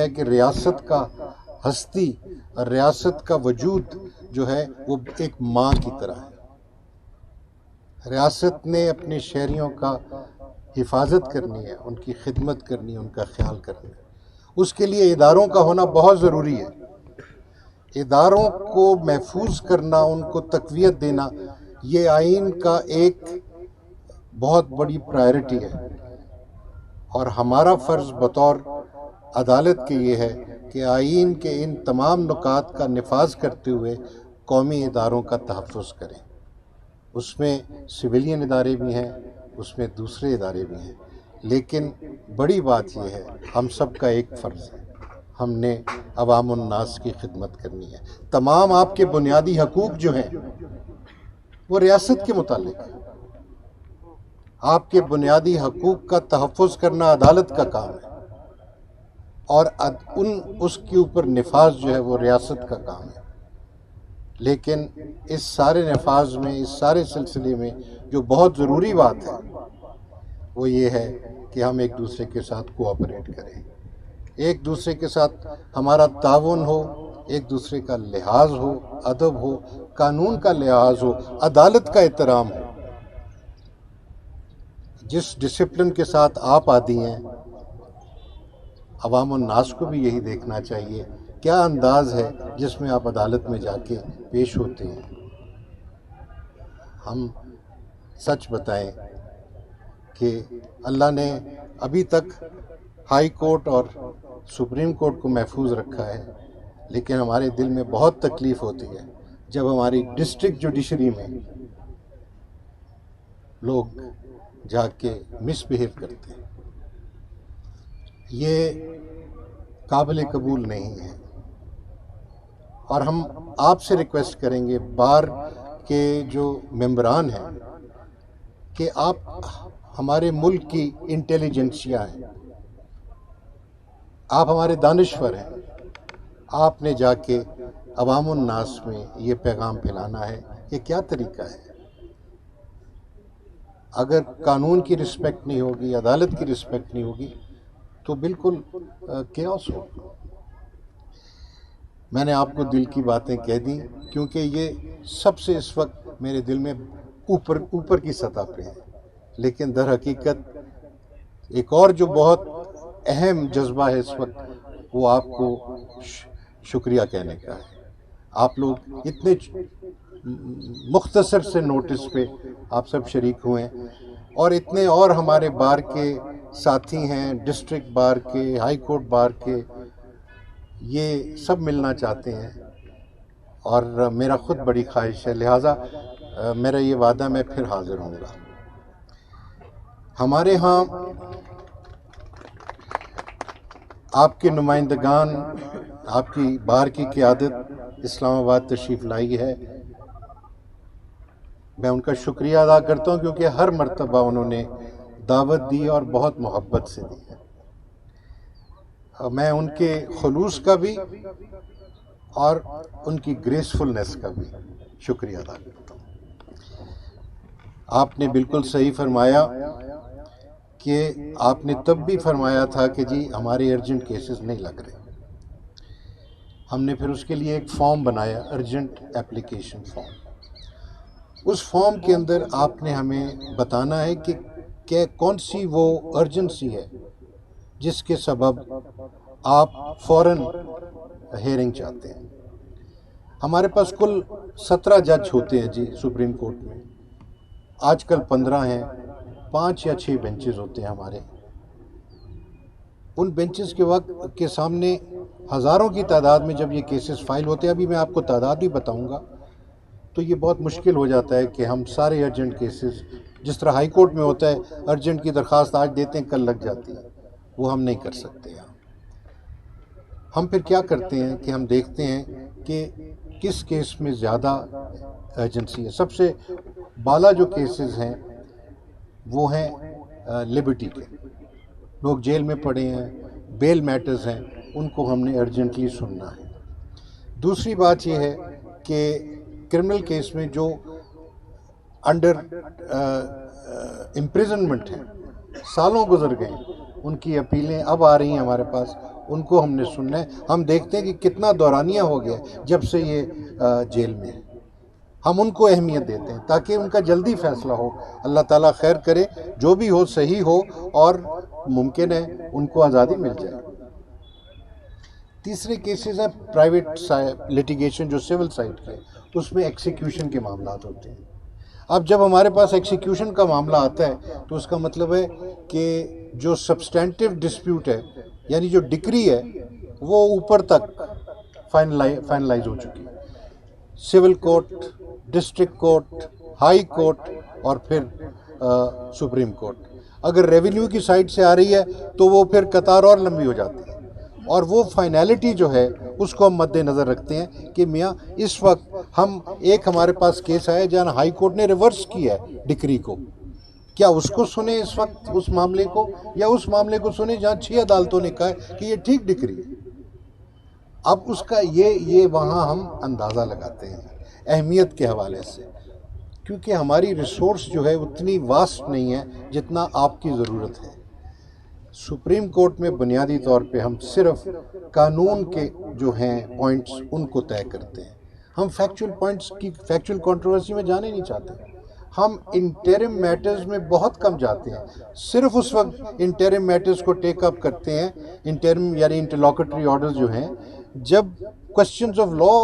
ہے کہ ریاست کا ہستی اور ریاست کا وجود جو ہے وہ ایک ماں کی طرح ہے۔ ریاست نے اپنے شہریوں کا حفاظت کرنی ہے، ان کی خدمت کرنی ہے، ان کا خیال کرنا ہے۔ اس کے لیے اداروں کا ہونا بہت ضروری ہے۔ اداروں کو محفوظ کرنا، ان کو تقویت دینا، یہ آئین کا ایک بہت بڑی پرائرٹی ہے، اور ہمارا فرض بطور عدالت کے یہ ہے کہ آئین کے ان تمام نکات کا نفاذ کرتے ہوئے قومی اداروں کا تحفظ کریں۔ اس میں سویلین ادارے بھی ہیں، اس میں دوسرے ادارے بھی ہیں، لیکن بڑی بات یہ ہے ہم سب کا ایک فرض ہے، ہم نے عوام الناس کی خدمت کرنی ہے۔ تمام آپ کے بنیادی حقوق جو ہیں وہ ریاست کے متعلق ہیں۔ آپ کے بنیادی حقوق کا تحفظ کرنا عدالت کا کام ہے، اور اس کے اوپر نفاذ جو ہے وہ ریاست کا کام ہے۔ لیکن اس سارے نفاذ میں، اس سارے سلسلے میں جو بہت ضروری بات ہے وہ یہ ہے کہ ہم ایک دوسرے کے ساتھ کوآپریٹ کریں، ایک دوسرے کے ساتھ ہمارا تعاون ہو، ایک دوسرے کا لحاظ ہو، ادب ہو، قانون کا لحاظ ہو، عدالت کا احترام ہو۔ جس ڈسپلن کے ساتھ آپ عادی ہیں، عوام الناس کو بھی یہی دیکھنا چاہیے کیا انداز ہے جس میں آپ عدالت میں جا کے پیش ہوتے ہیں۔ ہم سچ بتائیں کہ اللہ نے ابھی تک ہائی کورٹ اور سپریم کورٹ کو محفوظ رکھا ہے، لیکن ہمارے دل میں بہت تکلیف ہوتی ہے جب ہماری ڈسٹرکٹ جوڈیشری میں لوگ جا کے مس بہیو کرتے ہیں۔ یہ قابل قبول نہیں ہے، اور ہم آپ سے ریکویسٹ کریں گے، بار کے جو ممبران ہیں، کہ آپ ہمارے ملک کی انٹیلیجنسیا ہیں، آپ ہمارے دانشور ہیں، آپ نے جا کے عوام الناس میں یہ پیغام پھیلانا ہے کہ کیا طریقہ ہے۔ اگر قانون کی رسپیکٹ نہیں ہوگی، عدالت کی رسپیکٹ نہیں ہوگی، تو بالکل کیوس ہوگا۔ میں نے آپ کو دل کی باتیں کہہ دیں، کیونکہ یہ سب سے اس وقت میرے دل میں اوپر کی سطح پہ ہے، لیکن در حقیقت ایک اور جو بہت اہم جذبہ ہے اس وقت، وہ آپ کو شکریہ کہنے کا ہے۔ آپ لوگ اتنے مختصر سے نوٹس پہ آپ سب شریک ہوئے ہیں، اور اتنے اور ہمارے بار کے ساتھی ہیں، ڈسٹرکٹ بار کے، ہائی کورٹ بار کے، یہ سب ملنا چاہتے ہیں، اور میرا خود بڑی خواہش ہے، لہٰذا میرا یہ وعدہ میں پھر حاضر ہوں گا۔ ہمارے ہاں آپ کے نمائندگان، آپ کی بار کی قیادت اسلام آباد تشریف لائی ہے، میں ان کا شکریہ ادا کرتا ہوں، کیونکہ ہر مرتبہ انہوں نے دعوت دی اور بہت محبت سے دی ہے۔ میں ان کے خلوص کا بھی اور ان کی گریسفلنس کا بھی شکریہ ادا کرتا ہوں۔ آپ نے بالکل صحیح فرمایا کہ آپ نے تب بھی فرمایا تھا کہ جی ہمارے ارجنٹ کیسز نہیں لگ رہے۔ ہم نے پھر اس کے لیے ایک فارم بنایا، ارجنٹ اپلیکیشن فارم۔ اس فارم کے اندر آپ نے ہمیں بتانا ہے کہ کون سی وہ ارجنسی ہے جس کے سبب آپ فوراً ہیئرنگ چاہتے ہیں۔ ہمارے پاس کل 17 جج ہوتے ہیں جی سپریم کورٹ میں، آج کل 15 ہیں، 5 یا 6 بینچز ہوتے ہیں ہمارے۔ ان بینچز کے وقت کے سامنے ہزاروں کی تعداد میں جب یہ کیسز فائل ہوتے ہیں، ابھی میں آپ کو تعداد بھی بتاؤں گا، تو یہ بہت مشکل ہو جاتا ہے کہ ہم سارے ارجنٹ کیسز، جس طرح ہائی کورٹ میں ہوتا ہے ارجنٹ کی درخواست آج دیتے ہیں کل لگ جاتی ہے، وہ ہم نہیں کر سکتے ہیں۔ ہم پھر کیا کرتے ہیں کہ ہم دیکھتے ہیں کہ کس کیس میں زیادہ ایجنسی ہے۔ سب سے بالا جو کیسز ہیں وہ ہیں لبرٹی کے، لوگ جیل میں پڑے ہیں، بیل میٹرز ہیں، ان کو ہم نے ارجنٹلی سننا ہے۔ دوسری بات یہ ہے کہ کرمنل کیس میں جو انڈر امپریزنمنٹ ہیں، سالوں گزر گئے، ان کی اپیلیں اب آ رہی ہیں ہمارے پاس، ان کو ہم نے سننا ہے. ہم دیکھتے ہیں کہ کتنا دورانیہ ہو گیا جب سے یہ جیل میں ہے. ہم ان کو اہمیت دیتے ہیں تاکہ ان کا جلدی فیصلہ ہو. اللہ تعالیٰ خیر کرے، جو بھی ہو صحیح ہو، اور ممکن ہے ان کو آزادی مل جائے. تیسرے کیسز ہیں پرائیویٹ لیٹیگیشن، جو سول سائٹ کے، اس میں ایکسیکیوشن کے معاملات ہوتے ہیں. اب جب ہمارے پاس ایکسیکیوشن کا معاملہ آتا ہے تو اس کا مطلب ہے کہ جو سبسٹینٹیو ڈسپیوٹ ہے، یعنی جو ڈگری ہے، وہ اوپر تک فائنلائز ہو چکی ہے. Civil court, district court, high court, اور پھر سپریم کورٹ. اگر ریونیو کی سائڈ سے آ رہی ہے تو وہ پھر قطار اور لمبی ہو جاتی ہے. اور وہ فائنالٹی جو ہے اس کو ہم مد نظر رکھتے ہیں کہ میاں اس وقت ہمارے پاس کیس آیا جہاں ہائی کورٹ نے ریورس کیا ہے ڈکری کو. کیا اس کو سنیں اس وقت اس معاملے کو، یا اس معاملے کو سنیں جہاں 6 عدالتوں نے کہا ہے کہ یہ ٹھیک ڈکری ہے؟ اب اس کا یہ وہاں ہم اندازہ لگاتے ہیں اہمیت کے حوالے سے، کیونکہ ہماری ریسورس جو ہے اتنی واسٹ نہیں ہے جتنا آپ کی ضرورت ہے. سپریم کورٹ میں بنیادی طور پہ ہم صرف قانون کے جو ہیں پوائنٹس ان کو طے کرتے ہیں. ہم فیکچول پوائنٹس کی فیکچول کنٹروورسی میں جانے نہیں چاہتے. ہم انٹرم میٹرز میں بہت کم جاتے ہیں. صرف اس وقت انٹرم میٹرز کو ٹیک اپ کرتے ہیں، انٹرم یعنی انٹرلاکٹری آرڈرز جو ہیں، جب کوسچنز آف لا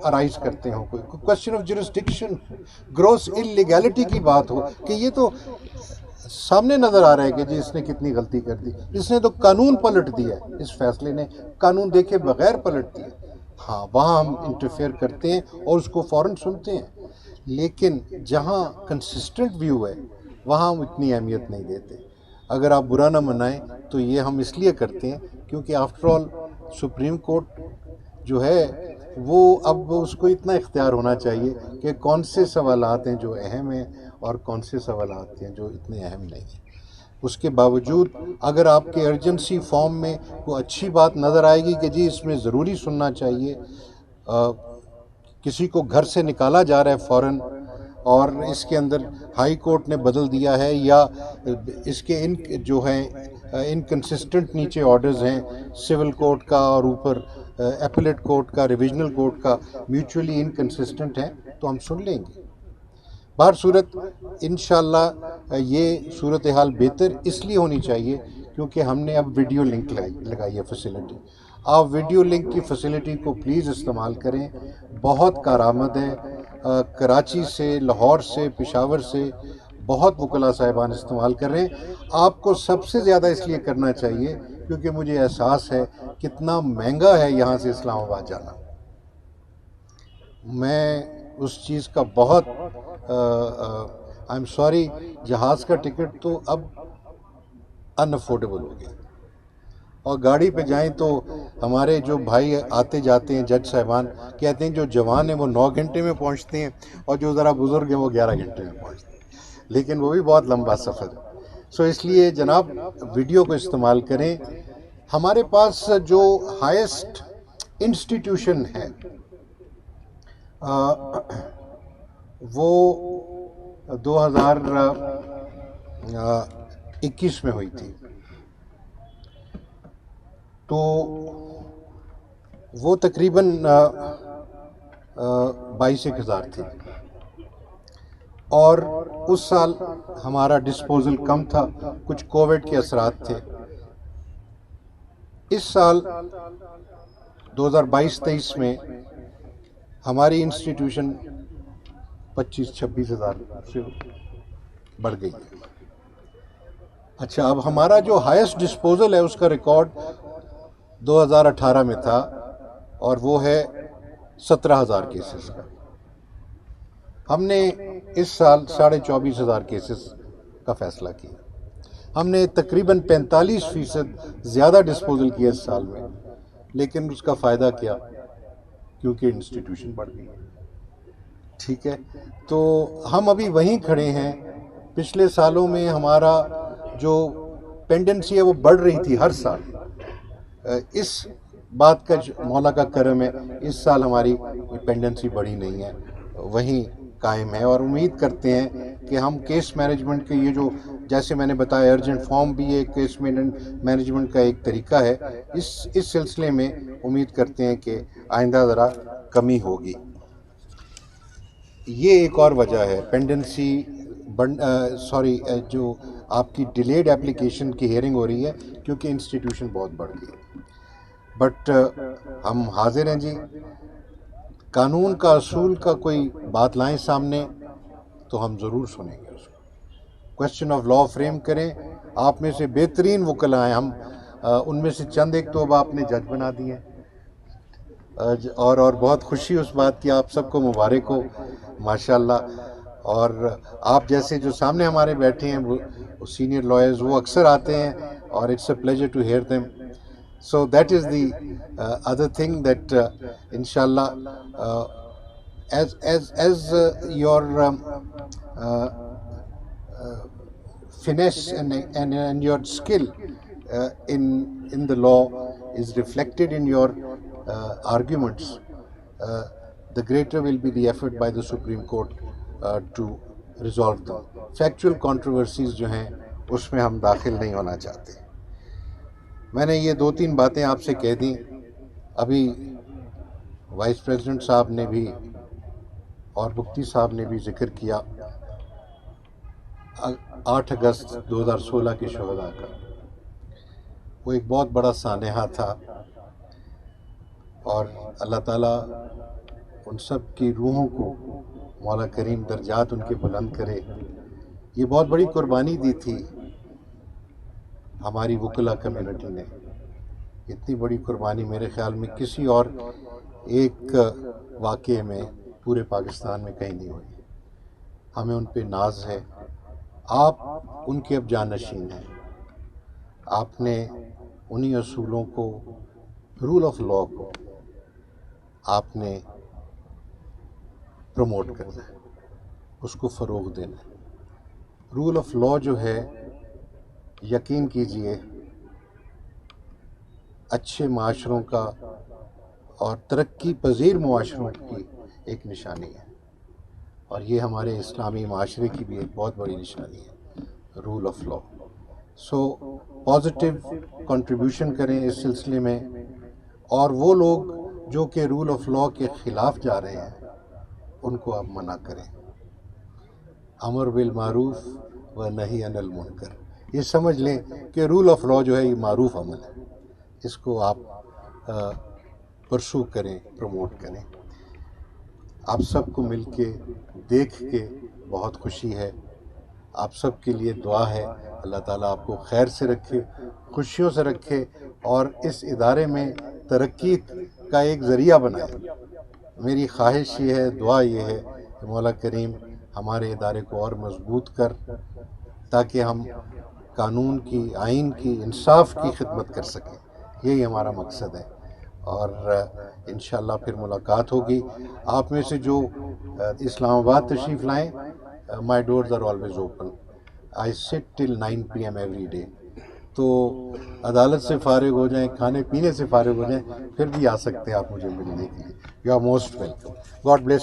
ارائز کرتے ہوں، کوئی question of jurisdiction, gross illegality کی بات ہو کہ یہ تو سامنے نظر آ رہا ہے کہ جی اس نے کتنی غلطی کر دی، اس نے تو قانون پلٹ دیا ہے، اس فیصلے نے قانون دیکھے بغیر پلٹ دیا. ہاں، وہاں ہم انٹرفیئر کرتے ہیں اور اس کو فوراً سنتے ہیں. لیکن جہاں کنسسٹنٹ ویو ہے وہاں ہم اتنی اہمیت نہیں دیتے. اگر آپ برا نہ منائیں تو یہ ہم اس لیے کرتے ہیں کیونکہ آفٹر آل سپریم کورٹ جو ہے وہ اب اس کو اتنا اختیار ہونا چاہیے کہ کون سے سوالات ہیں جو اہم ہیں اور کون سے سوالات ہیں جو اتنے اہم نہیں ہیں. اس کے باوجود اگر آپ کے ارجنسی فارم میں کوئی اچھی بات نظر آئے گی کہ جی اس میں ضروری سننا چاہیے، کسی کو گھر سے نکالا جا رہا ہے فوراً اور اس کے اندر ہائی کورٹ نے بدل دیا ہے، یا اس کے جو ہیں انکنسسٹنٹ نیچے آرڈرز ہیں سول کورٹ کا اور اوپر ایپلیٹ کورٹ کا، ریویژنل کورٹ کا، میوچولی انکنسسٹنٹ ہیں، تو ہم سن لیں گے. بہر صورت انشاءاللہ یہ صورتحال بہتر اس لیے ہونی چاہیے کیونکہ ہم نے اب ویڈیو لنک لگائی ہے فیسلٹی. آپ ویڈیو لنک کی فیسلٹی کو پلیز استعمال کریں، بہت کارآمد ہے. کراچی سے، لاہور سے، پشاور سے بہت وکلاء صاحبان استعمال کر رہے ہیں. آپ کو سب سے زیادہ اس لیے کرنا چاہیے کیونکہ مجھے احساس ہے کتنا مہنگا ہے یہاں سے اسلام آباد جانا. میں اس چیز کا بہت آئی ایم سوری، جہاز کا ٹکٹ تو اب ان افورڈیبل ہو گیا، اور گاڑی پہ جائیں تو ہمارے جو بھائی آتے جاتے ہیں جج صاحبان کہتے ہیں جو جوان ہیں وہ 9 گھنٹے میں پہنچتے ہیں اور جو ذرا بزرگ ہیں وہ 11 گھنٹے میں پہنچتے ہیں، لیکن وہ بھی بہت لمبا سفر ہے. سو اس لیے جناب ویڈیو کو استعمال کریں. ہمارے پاس جو ہائیسٹ انسٹیٹیوشن ہے وہ 2021 میں ہوئی تھی، تو وہ تقریباً 22,000 تھی، اور اس سال ہمارا ڈسپوزل کم تھا، کچھ کووڈ کے اثرات تھے. اس سال 2022-23 میں ہماری انسٹیٹیوشن 25-26 ہزار سے بڑھ گئی. اچھا، اب ہمارا جو ہائیسٹ ڈسپوزل ہے اس کا ریکارڈ 2018 میں تھا اور وہ ہے 17,000 کیسز کا. ہم نے اس سال 24,500 کیسز کا فیصلہ کیا. ہم نے تقریباً 45% زیادہ ڈسپوزل کیا اس سال میں، لیکن اس کا فائدہ کیا؟ کیونکہ انسٹیٹیوشن بڑھ گئی. ٹھیک ہے، تو ہم ابھی وہیں کھڑے ہیں. پچھلے سالوں میں ہمارا جو پینڈنسی ہے وہ بڑھ رہی تھی ہر سال. اس بات کا مولا کا کرم ہے اس سال ہماری پینڈنسی بڑھی نہیں ہے، وہیں قائم ہے. اور امید کرتے ہیں کہ ہم کیس مینجمنٹ کے یہ جو جیسے میں نے بتایا ارجنٹ فارم بھی ایک کیس مینجمنٹ کا ایک طریقہ ہے. اس سلسلے میں امید کرتے ہیں کہ آئندہ ذرا کمی ہوگی. یہ ایک اور وجہ ہے پینڈنسی جو آپ کی ڈیلیڈ اپلیکیشن کی ہیئرنگ ہو رہی ہے کیونکہ انسٹیٹیوشن بہت بڑھ گئی. بٹ ہم حاضر ہیں جی، قانون کا اصول کا کوئی بات لائیں سامنے تو ہم ضرور سنیں گے اس کو. کویسچن آف لا فریم کریں. آپ میں سے بہترین وکلا ہیں ہم، ان میں سے چند ایک تو اب آپ نے جج بنا دیے، اور بہت خوشی اس بات کی. آپ سب کو مبارک ہو ماشاءاللہ. اور آپ جیسے جو سامنے ہمارے بیٹھے ہیں وہ سینئر لائرز، وہ اکثر آتے ہیں اور it's a pleasure to hear them. So that is the other thing that inshallah as your finesse and your skill in the law is reflected in your arguments, the greater will be the effort by the Supreme Court to resolve them. Factual controversies جو ہیں اس میں ہم داخل نہیں ہونا چاہتے. میں نے یہ 2-3 باتیں آپ سے کہہ دیں. ابھی وائس پریزیڈنٹ صاحب نے بھی اور مفتی صاحب نے بھی ذکر کیا 8 اگست 2016 کے شہداء کا. وہ ایک بہت بڑا سانحہ تھا، اور اللہ تعالیٰ ان سب کی روحوں کو مولا کریم درجات ان کے بلند کرے. یہ بہت بڑی قربانی دی تھی ہماری وکلا کمیونٹی نے. اتنی بڑی قربانی میرے خیال میں کسی اور ایک واقعے میں پورے پاکستان میں کہیں نہیں ہوئی. ہمیں ان پہ ناز ہے. آپ ان کے اب جانشین ہیں. آپ نے انہی اصولوں کو، رول آف لا کو آپ نے پروموٹ کرنا ہے، اس کو فروغ دینا ہے. رول آف لا جو ہے، یقین کیجئے، اچھے معاشروں کا اور ترقی پذیر معاشروں کی ایک نشانی ہے، اور یہ ہمارے اسلامی معاشرے کی بھی ایک بہت بڑی نشانی ہے، rule of law. So positive contribution کریں اس سلسلے میں، اور وہ لوگ جو کہ رول آف لا کے خلاف جا رہے ہیں ان کو آپ منع کریں. امر بالمعروف و نہی عن المنکر، یہ سمجھ لیں کہ رول آف لا جو ہے یہ معروف عمل ہے. اس کو آپ پرسو کریں، پروموٹ کریں. آپ سب کو مل کے دیکھ کے بہت خوشی ہے. آپ سب کے لیے دعا ہے، اللہ تعالیٰ آپ کو خیر سے رکھے، خوشیوں سے رکھے، اور اس ادارے میں ترقی کا ایک ذریعہ بنائے. میری خواہش یہ ہے، دعا یہ ہے کہ مولا کریم ہمارے ادارے کو اور مضبوط کر، تاکہ ہم قانون کی، آئین کی، انصاف کی خدمت کر سکیں. یہی ہمارا مقصد ہے، اور انشاءاللہ پھر ملاقات ہوگی. آپ میں سے جو اسلام آباد تشریف لائیں، مائی ڈورز آر آلویز اوپن. آئی سٹ ٹل 9 PM ایوری ڈے. تو عدالت سے فارغ ہو جائیں، کھانے پینے سے فارغ ہو جائیں، پھر بھی آ سکتے ہیں آپ مجھے ملنے کے لیے. You are most welcome. God bless.